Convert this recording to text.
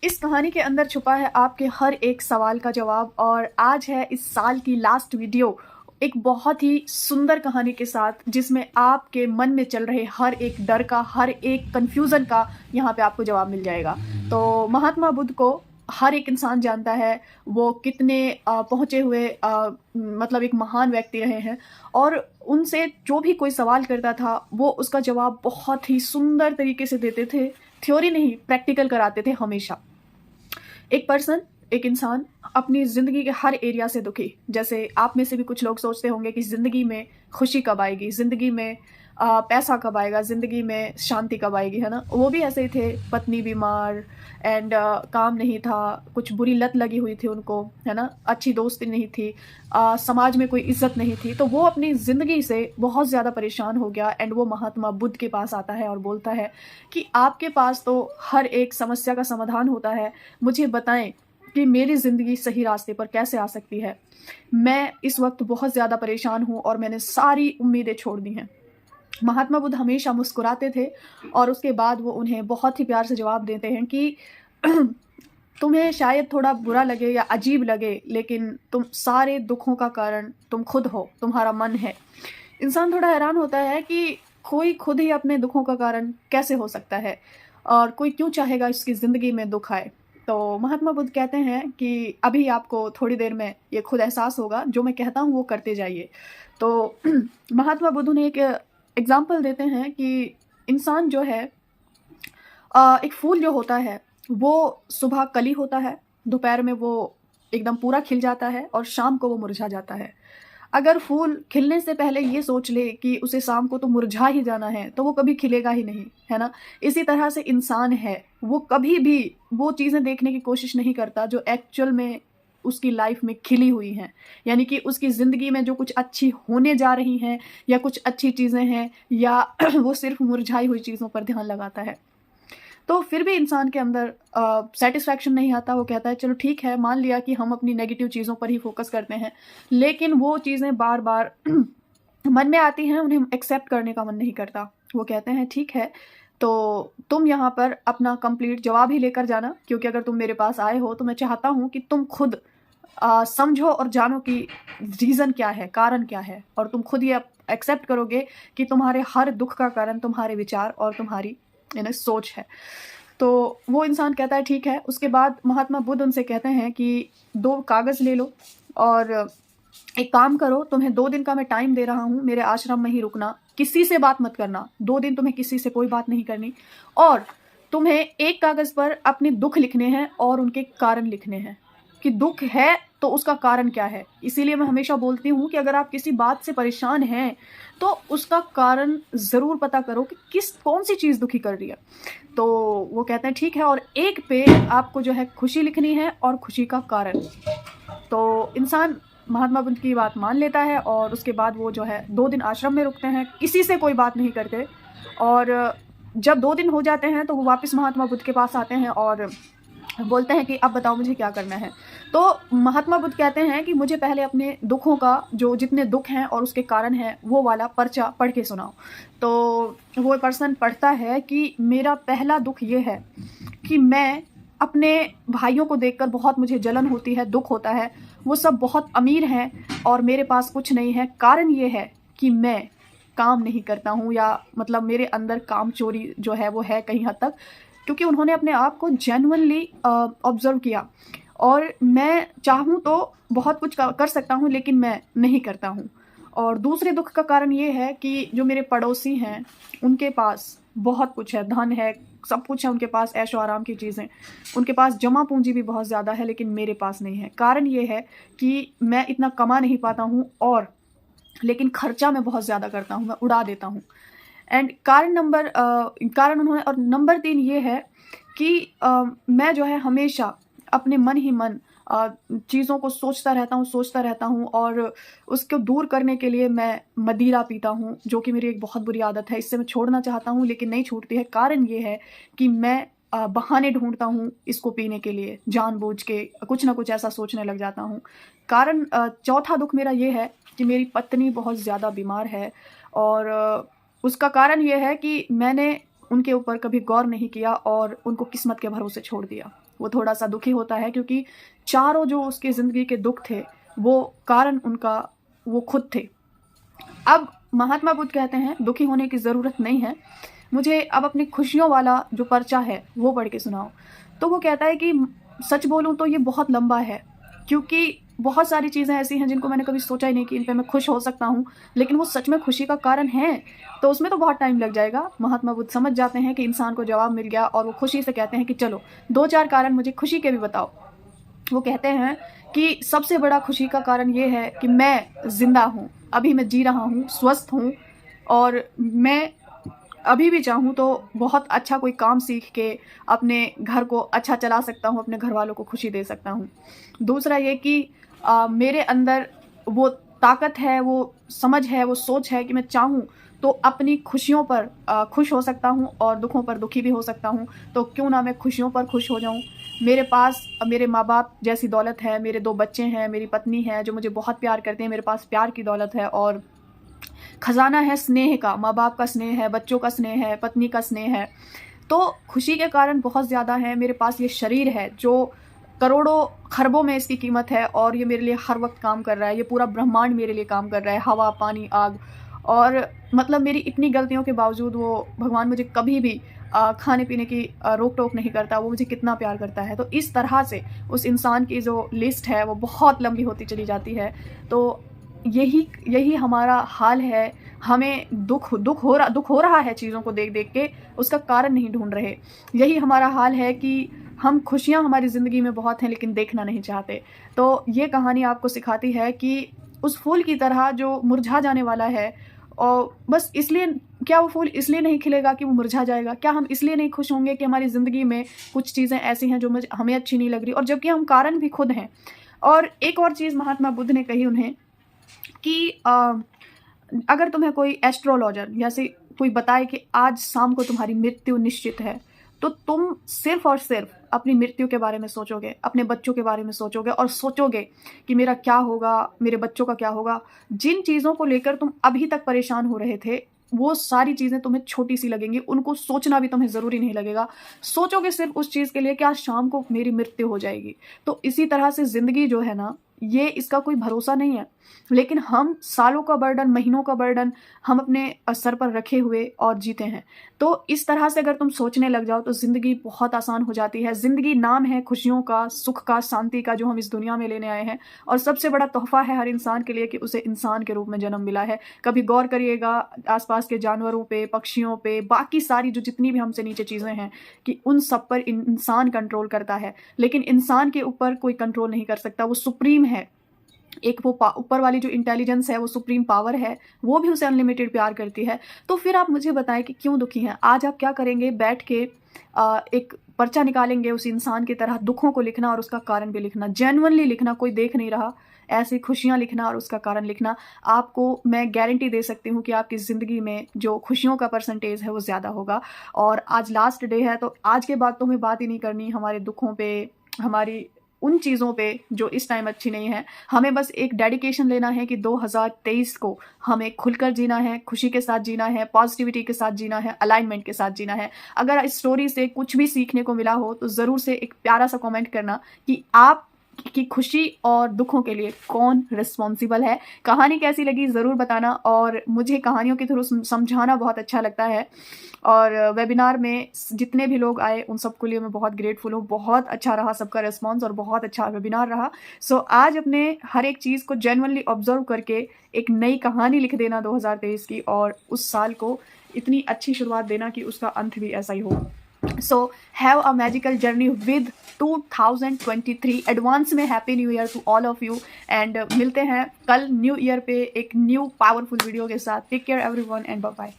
इस कहानी के अंदर छुपा है आपके हर एक सवाल का जवाब। और आज है इस साल की लास्ट वीडियो एक बहुत ही सुंदर कहानी के साथ, जिसमें आपके मन में चल रहे हर एक डर का, हर एक कंफ्यूजन का यहाँ पे आपको जवाब मिल जाएगा। तो महात्मा बुद्ध को हर एक इंसान जानता है, वो कितने पहुँचे हुए मतलब एक महान व्यक्ति रहे हैं। और उनसे जो भी कोई सवाल करता था वो उसका जवाब बहुत ही सुंदर तरीके से देते थे। थ्योरी नहीं, प्रैक्टिकल कराते थे हमेशा। एक इंसान अपनी ज़िंदगी के हर एरिया से दुखी, जैसे आप में से भी कुछ लोग सोचते होंगे कि ज़िंदगी में खुशी कब आएगी, ज़िंदगी में पैसा कब आएगा, ज़िंदगी में शांति कब आएगी, है ना? वो भी ऐसे ही थे, पत्नी बीमार एंड काम नहीं था, कुछ बुरी लत लगी हुई थी उनको, है ना? अच्छी दोस्ती नहीं थी, समाज में कोई इज़्ज़त नहीं थी। तो वो अपनी ज़िंदगी से बहुत ज़्यादा परेशान हो गया एंड वो महात्मा बुद्ध के पास आता है और बोलता है कि आपके पास तो हर एक समस्या का समाधान होता है, मुझे बताएँ कि मेरी ज़िंदगी सही रास्ते पर कैसे आ सकती है। मैं इस वक़्त बहुत ज़्यादा परेशान हूँ और मैंने सारी उम्मीदें छोड़ दी हैं। महात्मा बुद्ध हमेशा मुस्कुराते थे और उसके बाद वो उन्हें बहुत ही प्यार से जवाब देते हैं कि तुम्हें शायद थोड़ा बुरा लगे या अजीब लगे, लेकिन तुम सारे दुखों का कारण तुम खुद हो, तुम्हारा मन है। इंसान थोड़ा हैरान होता है कि कोई खुद ही अपने दुखों का कारण कैसे हो सकता है और कोई क्यों चाहेगा इसकी ज़िंदगी में दुख आए। तो महात्मा बुद्ध कहते हैं कि अभी आपको थोड़ी देर में ये खुद एहसास होगा, जो मैं कहता हूँ वो करते जाइए। तो महात्मा बुद्ध ने एक एग्ज़ाम्पल देते हैं कि इंसान जो है, एक फूल जो होता है वो सुबह कली होता है, दोपहर में वो एकदम पूरा खिल जाता है और शाम को वो मुरझा जाता है। अगर फूल खिलने से पहले ये सोच ले कि उसे शाम को तो मुरझा ही जाना है, तो वो कभी खिलेगा ही नहीं, है ना? इसी तरह से इंसान है, वो कभी भी वो चीज़ें देखने की कोशिश नहीं करता जो एक्चुअल में उसकी लाइफ में खिली हुई हैं। यानी कि उसकी ज़िंदगी में जो कुछ अच्छी होने जा रही हैं या कुछ अच्छी चीज़ें हैं, या वो सिर्फ़ मुरझाई हुई चीज़ों पर ध्यान लगाता है। तो फिर भी इंसान के अंदर सैटिस्फैक्शन नहीं आता। वो कहता है चलो ठीक है, मान लिया कि हम अपनी नेगेटिव चीज़ों पर ही फोकस करते हैं, लेकिन वो चीज़ें बार बार मन में आती हैं, उन्हें एक्सेप्ट करने का मन नहीं करता। वो कहते हैं ठीक है, तो तुम यहाँ पर अपना कंप्लीट जवाब ही लेकर जाना, क्योंकि अगर तुम मेरे पास आए हो तो मैं चाहता हूँ कि तुम खुद समझो और जानो कि रीज़न क्या है, कारण क्या है, और तुम खुद ये एक्सेप्ट करोगे कि तुम्हारे हर दुख का कारण तुम्हारे विचार और तुम्हारी सोच है। तो वो इंसान कहता है ठीक है। उसके बाद महात्मा बुद्ध उनसे कहते हैं कि 2 कागज़ ले लो और एक काम करो, तुम्हें 2 दिन का मैं टाइम दे रहा हूँ, मेरे आश्रम में ही रुकना, किसी से बात मत करना, 2 दिन तुम्हें किसी से कोई बात नहीं करनी, और तुम्हें एक कागज़ पर अपने दुख लिखने हैं और उनके कारण लिखने हैं कि दुख है तो उसका कारण क्या है। इसीलिए मैं हमेशा बोलती हूँ कि अगर आप किसी बात से परेशान हैं तो उसका कारण ज़रूर पता करो कि कौन सी चीज़ दुखी कर रही है। तो वो कहते हैं ठीक है, और एक पे आपको जो है खुशी लिखनी है और खुशी का कारण। तो इंसान महात्मा बुद्ध की बात मान लेता है और उसके बाद वो जो है 2 दिन आश्रम में रुकते हैं, किसी से कोई बात नहीं करते। और जब 2 दिन हो जाते हैं तो वो वापस महात्मा बुद्ध के पास आते हैं और बोलते हैं कि अब बताओ मुझे क्या करना है। तो महात्मा बुद्ध कहते हैं कि मुझे पहले अपने दुखों का, जो जितने दुख हैं और उसके कारण हैं, वो वाला पर्चा पढ़ के सुनाओ। तो वो पर्सन पढ़ता है कि मेरा पहला दुख ये है कि मैं अपने भाइयों को देखकर बहुत मुझे जलन होती है, दुख होता है। वो सब बहुत अमीर हैं और मेरे पास कुछ नहीं है। कारण ये है कि मैं काम नहीं करता हूँ, या मतलब मेरे अंदर काम चोरी जो है वो है कहीं हद तक, क्योंकि उन्होंने अपने आप को जेन्युइनली ऑब्ज़र्व किया। और मैं चाहूँ तो बहुत कुछ कर सकता हूँ, लेकिन मैं नहीं करता हूँ। और दूसरे दुख का कारण ये है कि जो मेरे पड़ोसी हैं, उनके पास बहुत कुछ है, धन है, सब कुछ है उनके पास, ऐशो आराम की चीज़ें, उनके पास जमा पूंजी भी बहुत ज़्यादा है, लेकिन मेरे पास नहीं है। कारण ये है कि मैं इतना कमा नहीं पाता हूँ, और लेकिन खर्चा मैं बहुत ज़्यादा करता हूँ, मैं उड़ा देता हूँ। एंड कारण उन्होंने, और नंबर 3 ये है कि मैं जो है हमेशा अपने मन ही मन चीज़ों को सोचता रहता हूँ, और उसको दूर करने के लिए मैं मदिरा पीता हूँ, जो कि मेरी एक बहुत बुरी आदत है। इससे मैं छोड़ना चाहता हूँ लेकिन नहीं छूटती है। कारण ये है कि मैं बहाने ढूँढता हूँ इसको पीने के लिए, जानबूझ के कुछ ना कुछ ऐसा सोचने लग जाता हूँ। कारण चौथा दुख मेरा ये है कि मेरी पत्नी बहुत ज़्यादा बीमार है, और उसका कारण ये है कि मैंने उनके ऊपर कभी गौर नहीं किया और उनको किस्मत के भरोसे छोड़ दिया। वो थोड़ा सा दुखी होता है, क्योंकि चारों जो उसकी ज़िंदगी के दुख थे वो कारण उनका वो खुद थे। अब महात्मा बुद्ध कहते हैं दुखी होने की ज़रूरत नहीं है, मुझे अब अपनी खुशियों वाला जो पर्चा है वो पढ़ के सुनाओ। तो वो कहता है कि सच बोलूँ तो ये बहुत लंबा है, क्योंकि बहुत सारी चीज़ें ऐसी हैं जिनको मैंने कभी सोचा ही नहीं कि इन पे मैं खुश हो सकता हूँ, लेकिन वो सच में खुशी का कारण हैं, तो उसमें तो बहुत टाइम लग जाएगा। महात्मा बुद्ध समझ जाते हैं कि इंसान को जवाब मिल गया और वो खुशी से कहते हैं कि चलो 2-4 कारण मुझे खुशी के भी बताओ। वो कहते हैं कि सबसे बड़ा खुशी का कारण ये है कि मैं ज़िंदा हूँ, अभी मैं जी रहा हूँ, स्वस्थ हूँ, और मैं अभी भी चाहूँ तो बहुत अच्छा कोई काम सीख के अपने घर को अच्छा चला सकता हूँ, अपने घर वालों को खुशी दे सकता हूँ। दूसरा ये कि मेरे अंदर वो ताकत है, वो समझ है, वो सोच है कि मैं चाहूँ तो अपनी खुशियों पर खुश हो सकता हूँ और दुखों पर दुखी भी हो सकता हूँ। तो क्यों ना मैं खुशियों पर खुश हो जाऊँ। मेरे पास मेरे माँ-बाप जैसी दौलत है, मेरे 2 बच्चे हैं, मेरी पत्नी है जो मुझे बहुत प्यार करते हैं, मेरे पास प्यार की दौलत है और खजाना है स्नेह का, माँ-बाप का स्नेह है, बच्चों का स्नेह है, पत्नी का स्नेह है। तो खुशी के कारण बहुत ज़्यादा हैं। मेरे पास ये शरीर है जो करोड़ों खरबों में इसकी कीमत है और ये मेरे लिए हर वक्त काम कर रहा है। ये पूरा ब्रह्मांड मेरे लिए काम कर रहा है, हवा, पानी, आग। और मतलब मेरी इतनी गलतियों के बावजूद वो भगवान मुझे कभी भी खाने पीने की रोक टोक नहीं करता, वो मुझे कितना प्यार करता है। तो इस तरह से उस इंसान की जो लिस्ट है वो बहुत लंबी होती चली जाती है। तो यही हमारा हाल है। हमें दुख हो रहा है चीज़ों को देख देख के, उसका कारण नहीं ढूंढ रहे। यही हमारा हाल है कि हम खुशियाँ हमारी ज़िंदगी में बहुत हैं लेकिन देखना नहीं चाहते। तो ये कहानी आपको सिखाती है कि उस फूल की तरह जो मुरझा जाने वाला है, और बस इसलिए, क्या वो फूल इसलिए नहीं खिलेगा कि वो मुरझा जाएगा? क्या हम इसलिए नहीं खुश होंगे कि हमारी ज़िंदगी में कुछ चीज़ें ऐसी हैं जो हमें अच्छी नहीं लग रही, और जबकि हम कारण भी खुद हैं। और एक और चीज़ महात्मा बुद्ध ने कही उन्हें कि अगर तुम्हें कोई एस्ट्रोलॉजर या से कोई बताए कि आज शाम को तुम्हारी मृत्यु निश्चित है, तो तुम सिर्फ और सिर्फ अपनी मृत्यु के बारे में सोचोगे, अपने बच्चों के बारे में सोचोगे और सोचोगे कि मेरा क्या होगा, मेरे बच्चों का क्या होगा। जिन चीज़ों को लेकर तुम अभी तक परेशान हो रहे थे, वो सारी चीज़ें तुम्हें छोटी सी लगेंगी, उनको सोचना भी तुम्हें ज़रूरी नहीं लगेगा। सोचोगे सिर्फ उस चीज़ के लिए कि आज शाम को मेरी मृत्यु हो जाएगी। तो इसी तरह से ज़िंदगी जो है ना, ये इसका कोई भरोसा नहीं है, लेकिन हम सालों का बर्डन, महीनों का बर्डन हम अपने सर पर रखे हुए और जीते हैं। तो इस तरह से अगर तुम सोचने लग जाओ तो ज़िंदगी बहुत आसान हो जाती है। ज़िंदगी नाम है खुशियों का, सुख का, शांति का, जो हम इस दुनिया में लेने आए हैं, और सबसे बड़ा तोहफ़ा है हर इंसान के लिए कि उसे इंसान के रूप में जन्म मिला है। कभी गौर करिएगा आसपास के जानवरों पे, पक्षियों पे, बाकी सारी जो जितनी भी हमसे नीचे चीज़ें हैं, कि उन सब पर इंसान कंट्रोल करता है, लेकिन इंसान के ऊपर कोई कंट्रोल नहीं कर सकता। वो सुप्रीम है। एक वो ऊपर वाली जो इंटेलिजेंस है, वो सुप्रीम पावर है, वो भी उसे अनलिमिटेड प्यार करती है। तो फिर आप मुझे बताएं कि क्यों दुखी हैं? आज आप क्या करेंगे? बैठ के एक पर्चा निकालेंगे उस इंसान की तरह, दुखों को लिखना और उसका कारण भी लिखना, जेन्युइनली लिखना, कोई देख नहीं रहा, ऐसी खुशियाँ लिखना और उसका कारण लिखना। आपको मैं गारंटी दे सकती हूँ कि आपकी ज़िंदगी में जो खुशियों का परसेंटेज है वो ज़्यादा होगा। और आज लास्ट डे है, तो आज के बाद तो हमें बात ही नहीं करनी हमारे दुखों पे, हमारी उन चीज़ों पे जो इस टाइम अच्छी नहीं है। हमें बस एक डेडिकेशन लेना है कि 2023 को हमें खुलकर जीना है, खुशी के साथ जीना है, पॉजिटिविटी के साथ जीना है, अलाइनमेंट के साथ जीना है। अगर इस स्टोरी से कुछ भी सीखने को मिला हो तो ज़रूर से एक प्यारा सा कमेंट करना कि आप की खुशी और दुखों के लिए कौन रिस्पॉन्सिबल है। कहानी कैसी लगी ज़रूर बताना, और मुझे कहानियों के थ्रू समझाना बहुत अच्छा लगता है। और वेबिनार में जितने भी लोग आए उन सबके लिए मैं बहुत ग्रेटफुल हूँ। बहुत अच्छा रहा सबका रिस्पॉन्स और बहुत अच्छा वेबिनार रहा। सो आज अपने हर एक चीज़ को जेन्युइनली ऑब्जर्व करके एक नई कहानी लिख देना 2023 की, और उस साल को इतनी अच्छी शुरुआत देना कि उसका अंत भी ऐसा ही हो। So have a magical journey with 2023। Advance में happy new year to all of you, and मिलते हैं कल न्यू ईयर पे एक न्यू पावरफुल वीडियो के साथ। Take care everyone and bye bye.